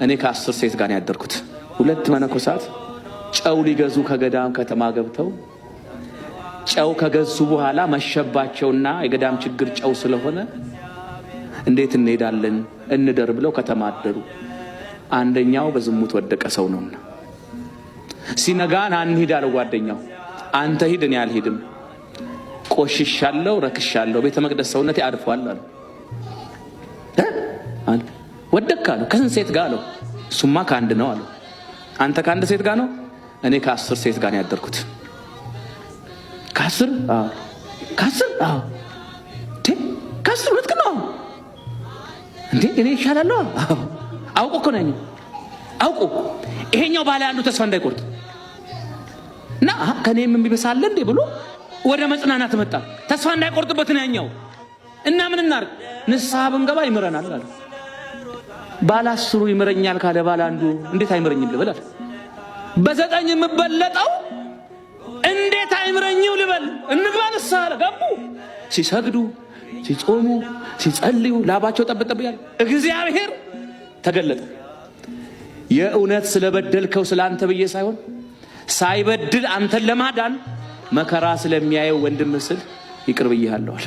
እኔ ከ10 ሴት ጋር ያደርኩት። 2 መነኮሳት ጨው ሊገዙ ከገዳም ከተማ ገብተው ጨው ከገዙ በኋላ መሸባቸውና የገዳም ችግር ጨው ስለሆነ እንዴት እንሄዳለን እንደር ብለው ከተማ አደሩ። አንደኛው በዝሙት ወደቀ ሰው ነውና ሲነጋን አንሂድ አለ ጓደኛው። አንተ ሂድ እኔ አልሄድም፣ ቆሽሻለሁ፣ ረክሻለሁ፣ ቤተ መቅደስ ሰውነቴ አድፏል አለ። ወደቀ አለ። ከስንት ሴት ጋር አለው? እሱማ ከአንድ ነው አለው። አንተ ከአንድ ሴት ጋር ነው? እኔ ከ10 ሴት ጋር ያደርኩት። ከ10 አዎ፣ ከ10 አዎ፣ ከ10 ሁለት ነው እንዴ? እኔ ይሻላለሁ። አዎ፣ አውቆ እኮ ነኝ፣ አውቆ ይሄኛው ባለ አንዱ ተስፋ እንዳይቆርጥ እና ከኔም የሚበሳል እንዴ ብሎ ወደ መጽናናት መጣ። ተስፋ እንዳይቆርጥበት ነው ያኛው። እና ምን እናርግ? ንስሐ ብንገባ ይምረናል አለ። ባለ 10 ይምረኛል ካለ ባለ አንዱ እንዴት አይምረኝም ልበል? በ9 የምበለጠው እንዴት አይምረኝው ልበል? እንግባ ንስሐ አለ። ገቡ። ሲሰግዱ፣ ሲጾሙ፣ ሲጸልዩ ላባቸው ጠብጠብ ያለ እግዚአብሔር ተገለጠ። የእውነት ስለበደልከው ስላንተ ብዬ ሳይሆን ሳይበድል አንተን ለማዳን መከራ ስለሚያየው ወንድም ስል ይቅር ብዬሃለሁ አለ።